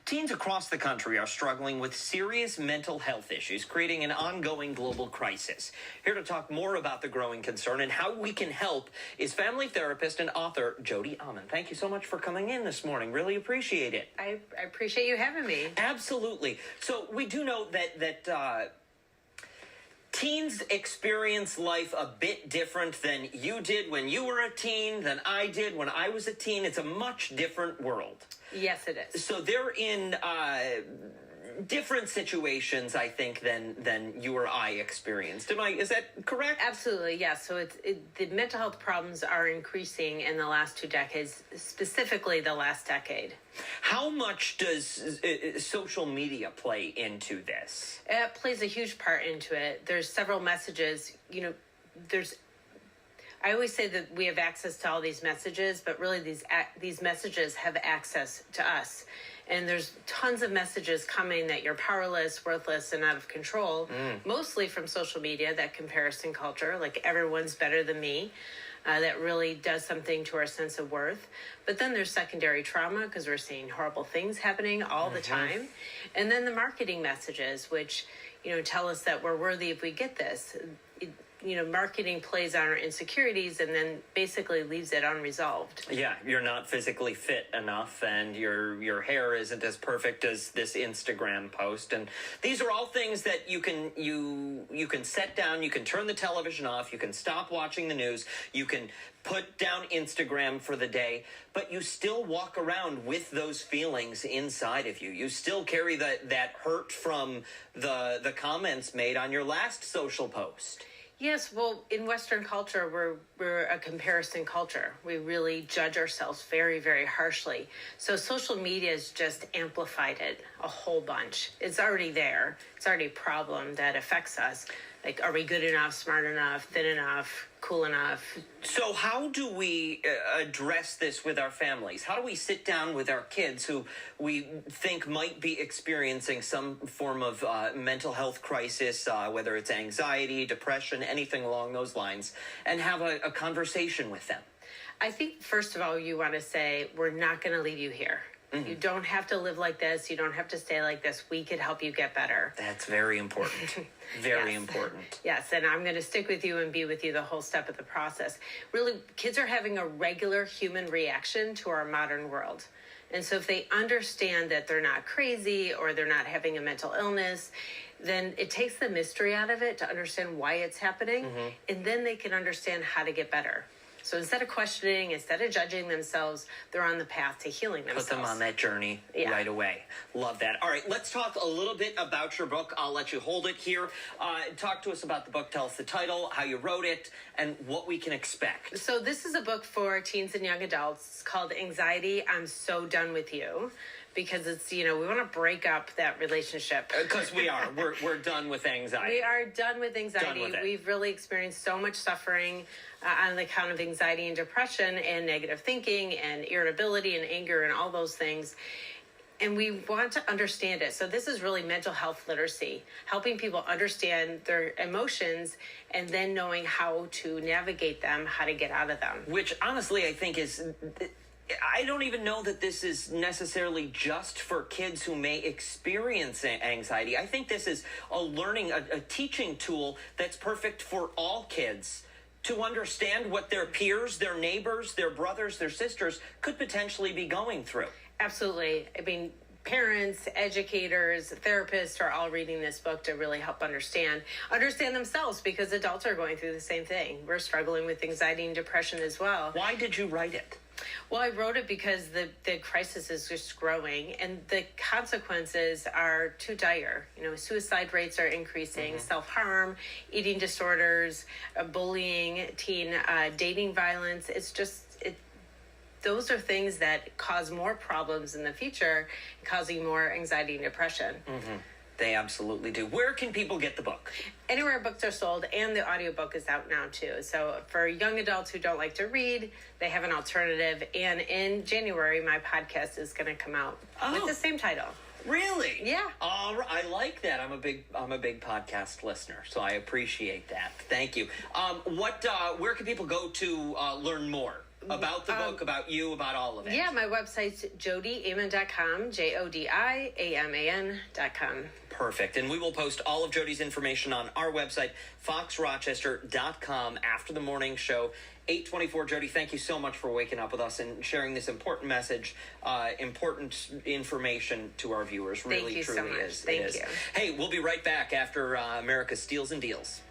Teens across the country are struggling with serious mental health issues, creating an ongoing global crisis. Here to talk more about the growing concern and how we can help is family therapist and author Jodi 𝔼𝕗. Thank you so much for coming in this morning. Really appreciate it. I appreciate you having me. Absolutely. So we do know that teens experience life a bit different than you did when you were a teen, than I did when I was a teen. It's a much different world. Yes, it is. So they're in different situations, I think, than you or I experienced. Is that correct? Absolutely, yes. So the mental health problems are increasing in the last 2 decades, specifically the last decade. How much does social media play into this? It plays a huge part into it. There's several messages. I always say that we have access to all these messages, but really these messages have access to us. And there's tons of messages coming that you're powerless, worthless, and out of control, mostly from social media, that comparison culture, like everyone's better than me. That really does something to our sense of worth. But then there's secondary trauma because we're seeing horrible things happening all the time. And then the marketing messages, which, tell us that we're worthy if we get this. Marketing plays on our insecurities and then basically leaves it unresolved. Yeah, you're not physically fit enough and your hair isn't as perfect as this Instagram post. And these are all things that you can set down, you can turn the television off, you can stop watching the news, you can put down Instagram for the day, but you still walk around with those feelings inside of you. You still carry that hurt from the comments made on your last social post. Yes, well, in Western culture, we're a comparison culture. We really judge ourselves very, very harshly. So social media has just amplified it a whole bunch. It's already there. It's already a problem that affects us. Like, are we good enough, smart enough, thin enough, cool enough? So how do we address this with our families? How do we sit down with our kids who we think might be experiencing some form of mental health crisis, whether it's anxiety, depression, anything along those lines, and have a conversation with them? I think, first of all, you want to say, we're not going to leave you here. You don't have to live like this. You don't have to stay like this. We could help you get better. That's very important. Very important. Yes, and I'm going to stick with you and be with you the whole step of the process. Really, kids are having a regular human reaction to our modern world. And so if they understand that they're not crazy or they're not having a mental illness, then it takes the mystery out of it to understand why it's happening. And then they can understand how to get better. So instead of questioning, instead of judging themselves, they're on the path to healing themselves. Put them on that journey right away. Love that. All right, let's talk a little bit about your book. I'll let you hold it here. Talk to us about the book. Tell us the title, how you wrote it, and what we can expect. So this is a book for teens and young adults. It's called Anxiety, I'm So Done With You. Because it's, we want to break up that relationship. Because we are. We're done with anxiety. We are done with anxiety. Done with it. We've really experienced so much suffering on the account of anxiety and depression and negative thinking and irritability and anger and all those things. And we want to understand it. So this is really mental health literacy, helping people understand their emotions and then knowing how to navigate them, how to get out of them. Which, honestly, I think is... I don't even know that this is necessarily just for kids who may experience anxiety. I think this is a teaching tool that's perfect for all kids to understand what their peers, their neighbors, their brothers, their sisters could potentially be going through. Absolutely. I mean, parents, educators, therapists are all reading this book to really help understand themselves, because adults are going through the same thing. We're struggling with anxiety and depression as well. Why did you write it? Well, I wrote it because the crisis is just growing and the consequences are too dire. Suicide rates are increasing, self-harm, eating disorders, bullying, teen dating violence. Those are things that cause more problems in the future, causing more anxiety and depression. They absolutely do. Where can people get the book? Anywhere books are sold, and the audiobook is out now too. So for young adults who don't like to read, they have an alternative. And in January, my podcast is going to come out with the same title. Really? Yeah. I like that. I'm a big podcast listener, so I appreciate that. Thank you. Where can people go to learn more? About the book, about you, about all of it. Yeah, my website's jodiaman.com, JODIAMAN.com. Perfect. And we will post all of Jodi's information on our website, foxrochester.com, after the morning show. 8:24, Jodi, thank you so much for waking up with us and sharing this important message, important information to our viewers. Really, thank you truly so much. is. Thank you. Hey, we'll be right back after America's Steals and Deals.